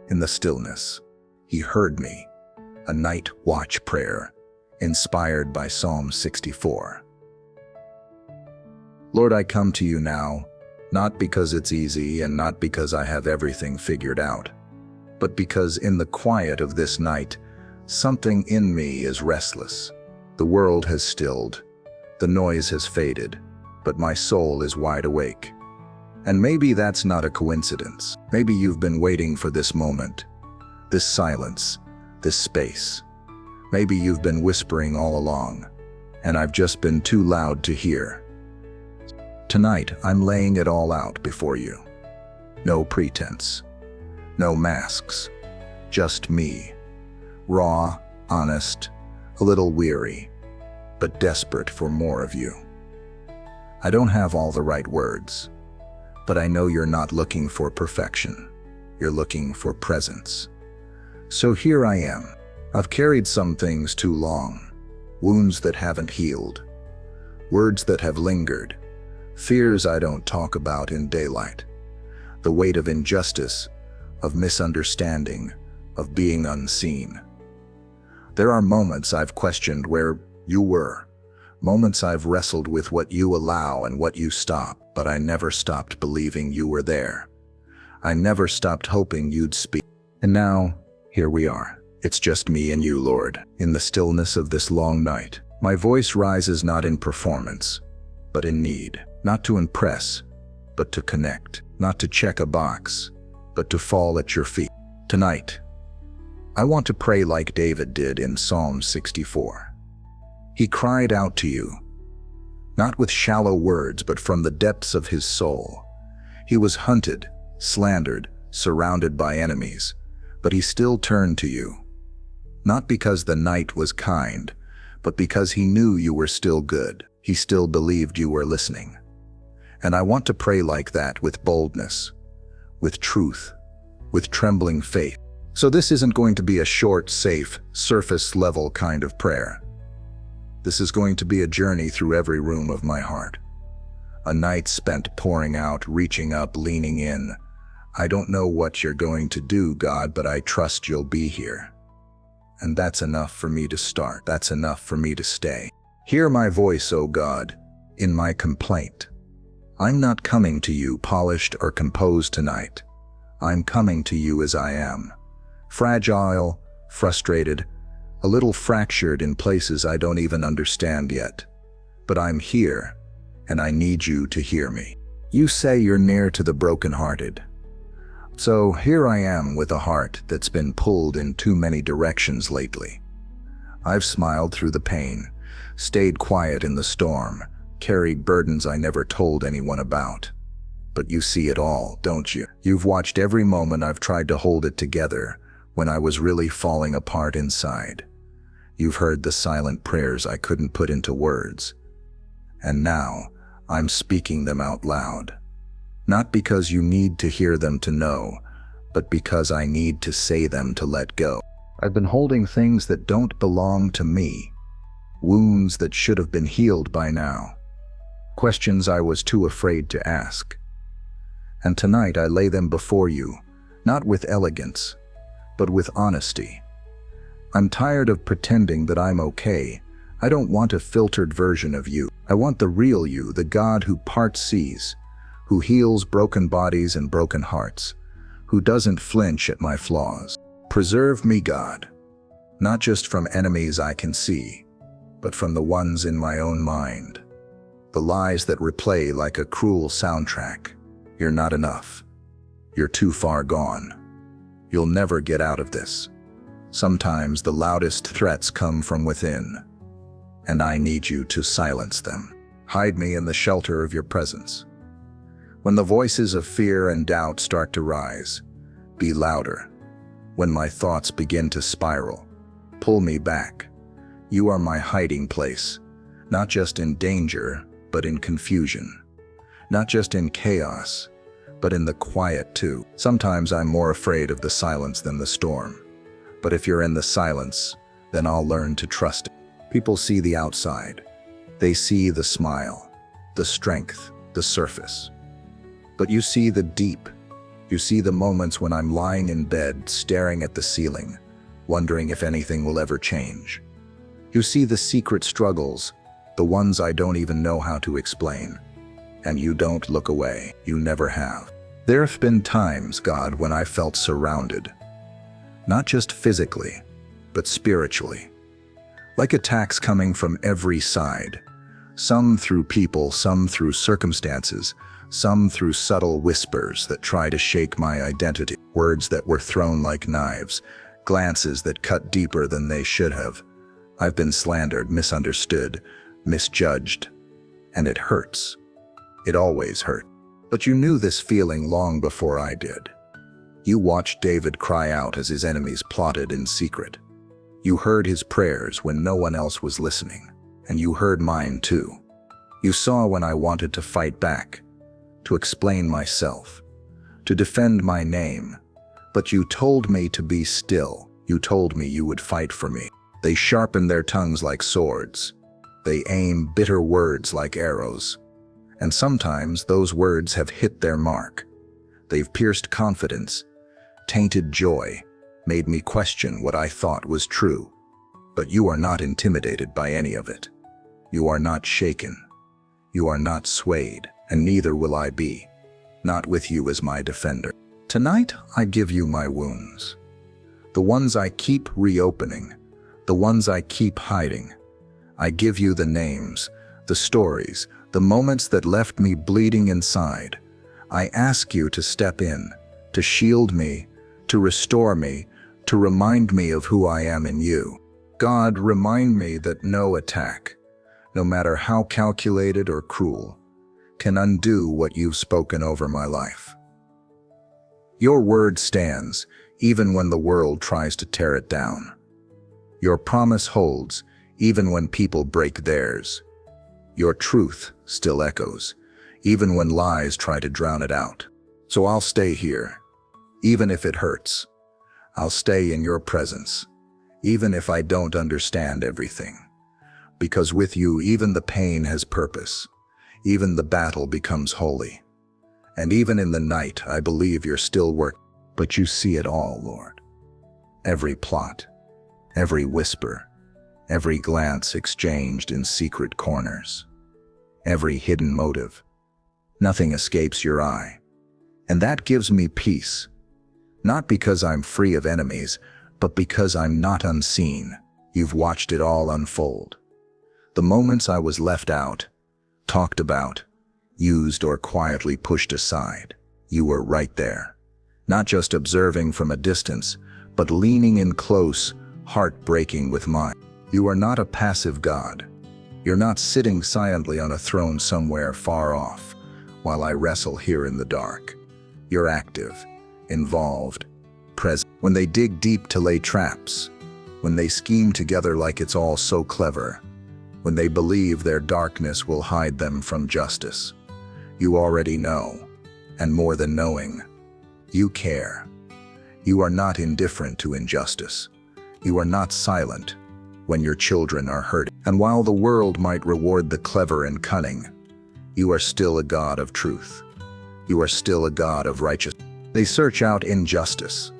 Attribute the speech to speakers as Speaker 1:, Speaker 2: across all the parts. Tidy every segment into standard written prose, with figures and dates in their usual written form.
Speaker 1: In the stillness, he heard me, a night watch prayer, inspired by Psalm 64. Lord, I come to you now, not because it's easy and not because I have everything figured out, but because in the quiet of this night, something in me is restless. The world has stilled, the noise has faded, but my soul is wide awake. And maybe that's not a coincidence. Maybe you've been waiting for this moment, this silence, this space. Maybe you've been whispering all along, and I've just been too loud to hear. Tonight, I'm laying it all out before you. No pretense, no masks, just me. Raw, honest, a little weary, but desperate for more of you. I don't have all the right words, but I know you're not looking for perfection. You're looking for presence. So here I am. I've carried some things too long, wounds that haven't healed, words that have lingered, fears I don't talk about in daylight, the weight of injustice, of misunderstanding, of being unseen. There are moments I've questioned where you were, moments I've wrestled with what you allow and what you stop, but I never stopped believing you were there. I never stopped hoping you'd speak. And now, here we are. It's just me and you, Lord, in the stillness of this long night. My voice rises not in performance, but in need. Not to impress, but to connect. Not to check a box, but to fall at your feet. Tonight, I want to pray like David did in Psalm 64. He cried out to you, not with shallow words, but from the depths of his soul. He was hunted, slandered, surrounded by enemies, but he still turned to you. Not because the night was kind, but because he knew you were still good. He still believed you were listening. And I want to pray like that with boldness, with truth, with trembling faith. So this isn't going to be a short, safe, surface-level kind of prayer. This is going to be a journey through every room of my heart. A night spent pouring out, reaching up, leaning in. I don't know what you're going to do, God, but I trust you'll be here. And that's enough for me to start. That's enough for me to stay. Hear my voice, O God, in my complaint. I'm not coming to you polished or composed tonight. I'm coming to you as I am. Fragile, frustrated, a little fractured in places I don't even understand yet. But I'm here, and I need you to hear me. You say you're near to the brokenhearted. So here I am with a heart that's been pulled in too many directions lately. I've smiled through the pain, stayed quiet in the storm, carried burdens I never told anyone about. But you see it all, don't you? You've watched every moment I've tried to hold it together when I was really falling apart inside. You've heard the silent prayers I couldn't put into words. And now, I'm speaking them out loud. Not because you need to hear them to know, but because I need to say them to let go. I've been holding things that don't belong to me, wounds that should have been healed by now, questions I was too afraid to ask. And tonight I lay them before you, not with elegance, but with honesty. I'm tired of pretending that I'm okay. I don't want a filtered version of you. I want the real you, the God who parts seas, who heals broken bodies and broken hearts, who doesn't flinch at my flaws. Preserve me, God, not just from enemies I can see, but from the ones in my own mind. The lies that replay like a cruel soundtrack. You're not enough. You're too far gone. You'll never get out of this. Sometimes the loudest threats come from within, and I need you to silence them. Hide me in the shelter of your presence. When the voices of fear and doubt start to rise, be louder. When my thoughts begin to spiral, pull me back. You are my hiding place, not just in danger, but in confusion. Not just in chaos, but in the quiet too. Sometimes I'm more afraid of the silence than the storm. But if you're in the silence, then I'll learn to trust it. People see the outside. They see the smile, the strength, the surface. But you see the deep. You see the moments when I'm lying in bed, staring at the ceiling, wondering if anything will ever change. You see the secret struggles, the ones I don't even know how to explain. And you don't look away. You never have. There have been times, God, when I felt surrounded. Not just physically, but spiritually. Like attacks coming from every side. Some through people, some through circumstances, some through subtle whispers that try to shake my identity. Words that were thrown like knives, glances that cut deeper than they should have. I've been slandered, misunderstood, misjudged, and it hurts. It always hurt. But you knew this feeling long before I did. You watched David cry out as his enemies plotted in secret. You heard his prayers when no one else was listening, and you heard mine too. You saw when I wanted to fight back, to explain myself, to defend my name, but you told me to be still. You told me you would fight for me. They sharpen their tongues like swords. They aim bitter words like arrows. And sometimes those words have hit their mark. They've pierced confidence, tainted joy, made me question what I thought was true. But you are not intimidated by any of it. You are not shaken. You are not swayed, and neither will I be. Not with you as my defender. Tonight, I give you my wounds. The ones I keep reopening, the ones I keep hiding. I give you the names, the stories, the moments that left me bleeding inside. I ask you to step in, to shield me, to restore me, to remind me of who I am in you. God, remind me that no attack, no matter how calculated or cruel, can undo what you've spoken over my life. Your word stands, even when the world tries to tear it down. Your promise holds, even when people break theirs. Your truth still echoes, even when lies try to drown it out. So I'll stay here, even if it hurts. I'll stay in your presence, even if I don't understand everything. Because with you, even the pain has purpose. Even the battle becomes holy. And even in the night, I believe you're still working. But you see it all, Lord. Every plot, every whisper, every glance exchanged in secret corners, every hidden motive. Nothing escapes your eye. And that gives me peace. Not because I'm free of enemies, but because I'm not unseen. You've watched it all unfold. The moments I was left out, talked about, used or quietly pushed aside, you were right there. Not just observing from a distance, but leaning in close, heart-breaking with mine. You are not a passive God. You're not sitting silently on a throne somewhere far off, while I wrestle here in the dark. You're active, involved, present. When they dig deep to lay traps, when they scheme together like it's all so clever, when they believe their darkness will hide them from justice, you already know, and more than knowing, you care. You are not indifferent to injustice. You are not silent when your children are hurting. And while the world might reward the clever and cunning, you are still a God of truth. You are still a God of righteousness. They search out injustice.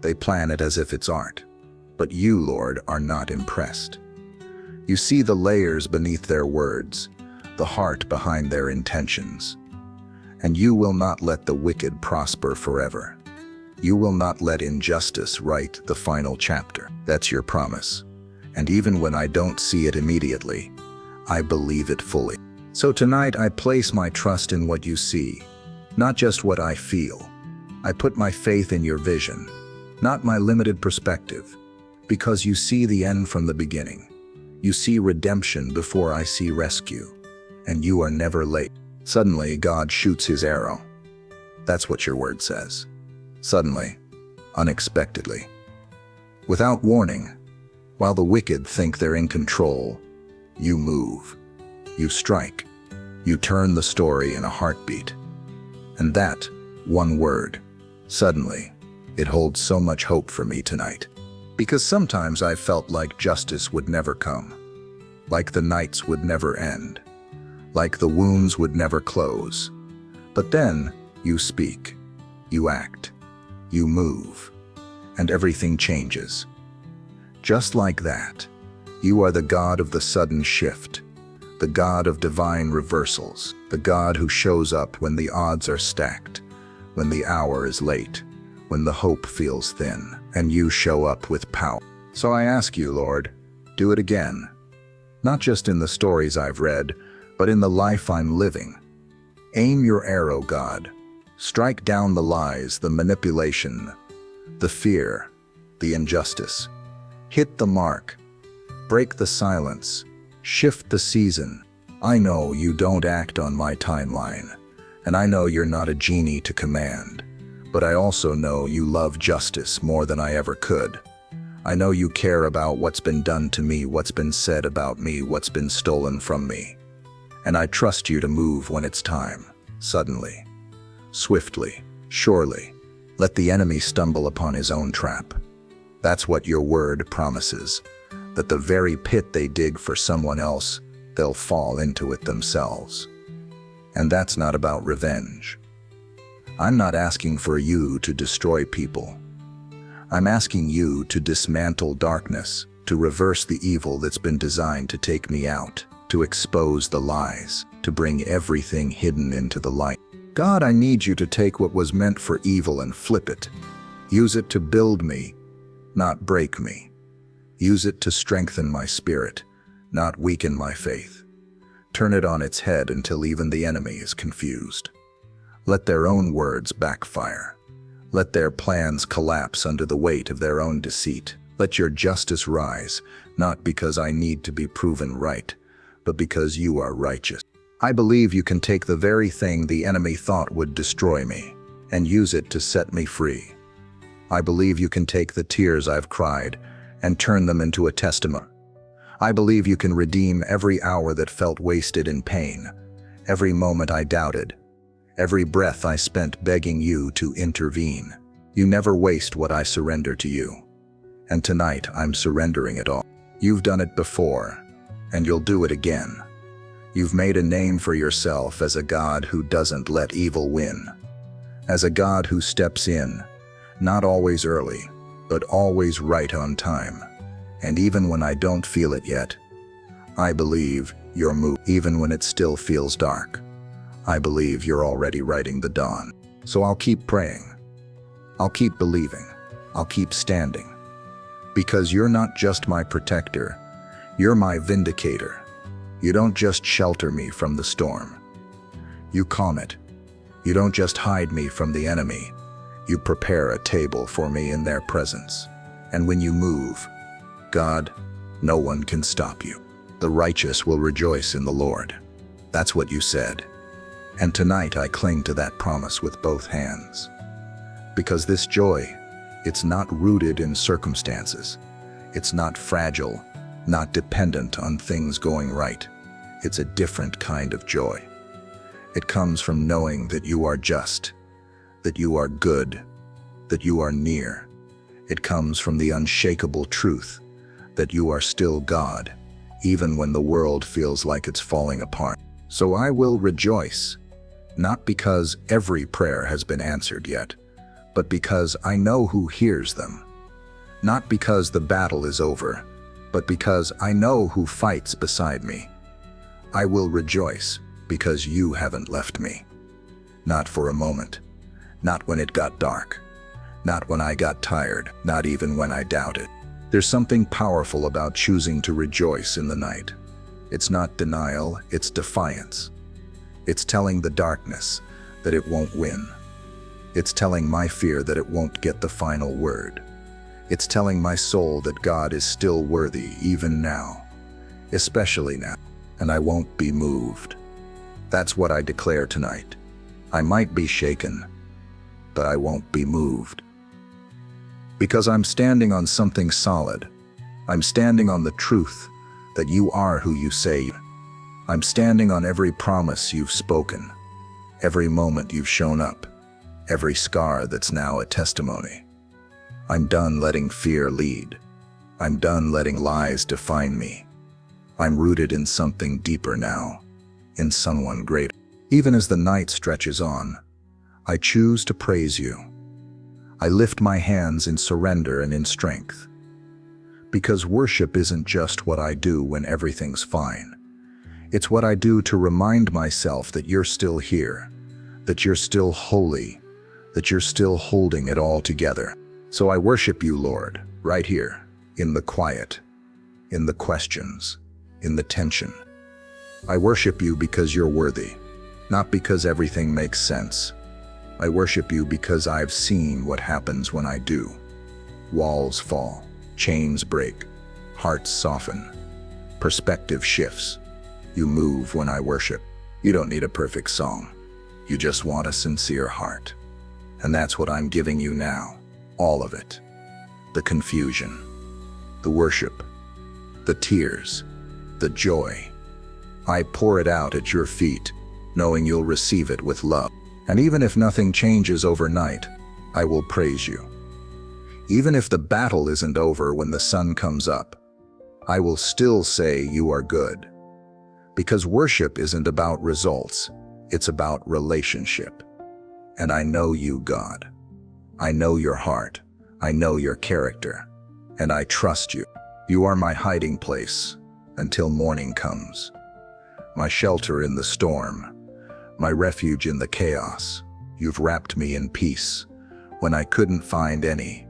Speaker 1: They plan it as if it's art. But you, Lord, are not impressed. You see the layers beneath their words, the heart behind their intentions. And you will not let the wicked prosper forever. You will not let injustice write the final chapter. That's your promise. And even when I don't see it immediately, I believe it fully. So tonight I place my trust in what you see, not just what I feel. I put my faith in your vision, not my limited perspective, because you see the end from the beginning. You see redemption before I see rescue, and you are never late. Suddenly, God shoots his arrow. That's what your word says. Suddenly, unexpectedly. Without warning, while the wicked think they're in control, you move. You strike. You turn the story in a heartbeat. And that, one word, suddenly, it holds so much hope for me tonight. Because sometimes I felt like justice would never come. Like the nights would never end. Like the wounds would never close. But then, you speak. you act, you move, and everything changes. Just like that, you are the God of the sudden shift, the God of divine reversals, the God who shows up when the odds are stacked, when the hour is late, when the hope feels thin, and you show up with power. So I ask you, Lord, do it again. Not just in the stories I've read, but in the life I'm living. Aim your arrow, God. Strike down the lies, the manipulation, the fear, the injustice. Hit the mark. Break the silence. Shift the season. I know you don't act on my timeline, and I know you're not a genie to command, but I also know you love justice more than I ever could. I know you care about what's been done to me, what's been said about me, what's been stolen from me. And I trust you to move when it's time, suddenly, swiftly, surely. Let the enemy stumble upon his own trap. That's what your word promises, that the very pit they dig for someone else, they'll fall into it themselves. And that's not about revenge. I'm not asking for you to destroy people. I'm asking you to dismantle darkness, to reverse the evil that's been designed to take me out, to expose the lies, to bring everything hidden into the light. God, I need you to take what was meant for evil and flip it. Use it to build me, not break me. Use it to strengthen my spirit, not weaken my faith. Turn it on its head until even the enemy is confused. Let their own words backfire. Let their plans collapse under the weight of their own deceit. Let your justice rise, not because I need to be proven right, but because you are righteous. I believe you can take the very thing the enemy thought would destroy me and use it to set me free. I believe you can take the tears I've cried and turn them into a testimony. I believe you can redeem every hour that felt wasted in pain, every moment I doubted, every breath I spent begging you to intervene. You never waste what I surrender to you. And tonight I'm surrendering it all. You've done it before, and you'll do it again. You've made a name for yourself as a God who doesn't let evil win, as a God who steps in, not always early, but always right on time. And even when I don't feel it yet, I believe you're moving. Even when it still feels dark, I believe you're already writing the dawn. So I'll keep praying. I'll keep believing. I'll keep standing. Because you're not just my protector, you're my vindicator. You don't just shelter me from the storm. You calm it. You don't just hide me from the enemy. You prepare a table for me in their presence. And when you move, God, no one can stop you. The righteous will rejoice in the Lord. That's what you said. And tonight I cling to that promise with both hands. Because this joy, it's not rooted in circumstances. It's not fragile, not dependent on things going right. It's a different kind of joy. It comes from knowing that you are just, that you are good, that you are near. It comes from the unshakable truth that you are still God, even when the world feels like it's falling apart. So I will rejoice, not because every prayer has been answered yet, but because I know who hears them. Not because the battle is over, but because I know who fights beside me. I will rejoice because you haven't left me. Not for a moment. Not when it got dark. Not when I got tired. Not even when I doubted. There's something powerful about choosing to rejoice in the night. It's not denial, it's defiance. It's telling the darkness that it won't win. It's telling my fear that it won't get the final word. It's telling my soul that God is still worthy even now, especially now, and I won't be moved. That's what I declare tonight. I might be shaken, but I won't be moved. Because I'm standing on something solid. I'm standing on the truth that you are who you say you are. I'm standing on every promise you've spoken, every moment you've shown up, every scar that's now a testimony. I'm done letting fear lead. I'm done letting lies define me. I'm rooted in something deeper now, in someone greater. Even as the night stretches on, I choose to praise you. I lift my hands in surrender and in strength. Because worship isn't just what I do when everything's fine. It's what I do to remind myself that you're still here, that you're still holy, that you're still holding it all together. So I worship you, Lord, right here, in the quiet, in the questions, in the tension. I worship you because you're worthy, not because everything makes sense. I worship you because I've seen what happens when I do. Walls fall, chains break, hearts soften, perspective shifts. You move when I worship. You don't need a perfect song. You just want a sincere heart. And that's what I'm giving you now. All of it. The confusion, the worship, the tears, the joy. I pour it out at your feet, knowing you'll receive it with love. And even if nothing changes overnight, I will praise you. Even if the battle isn't over when the sun comes up, I will still say you are good. Because worship isn't about results, it's about relationship. And I know you, God. I know your heart. I know your character. And I trust you. You are my hiding place until morning comes. My shelter in the storm. My refuge in the chaos. You've wrapped me in peace when I couldn't find any.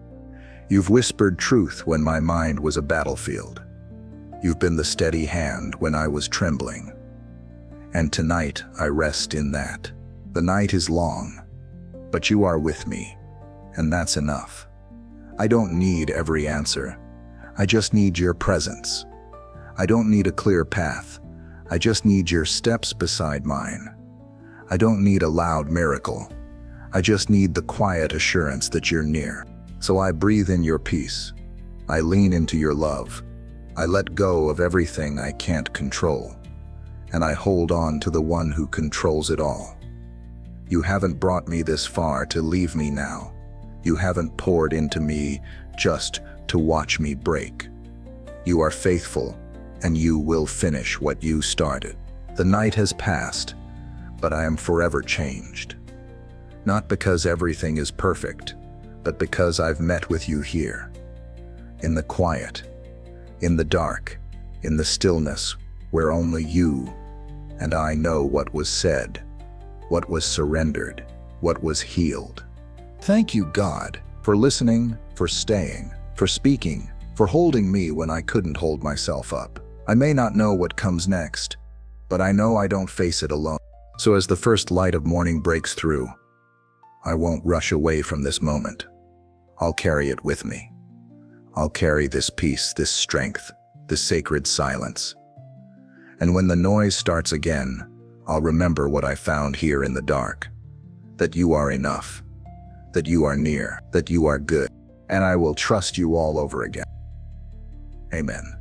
Speaker 1: You've whispered truth when my mind was a battlefield. You've been the steady hand when I was trembling. And tonight I rest in that. The night is long, but you are with me, and that's enough. I don't need every answer. I just need your presence. I don't need a clear path. I just need your steps beside mine. I don't need a loud miracle. I just need the quiet assurance that you're near. So I breathe in your peace. I lean into your love. I let go of everything I can't control. And I hold on to the one who controls it all. You haven't brought me this far to leave me now. You haven't poured into me just to watch me break. You are faithful, and you will finish what you started. The night has passed, but I am forever changed. Not because everything is perfect, but because I've met with you here. In the quiet, in the dark, in the stillness, where only you and I know what was said, what was surrendered, what was healed. Thank you, God, for listening, for staying, for speaking, for holding me when I couldn't hold myself up. I may not know what comes next, but I know I don't face it alone. So as the first light of morning breaks through, I won't rush away from this moment. I'll carry it with me. I'll carry this peace, this strength, this sacred silence. And when the noise starts again, I'll remember what I found here in the dark. That you are enough. That you are near. That you are good. And I will trust you all over again. Amen.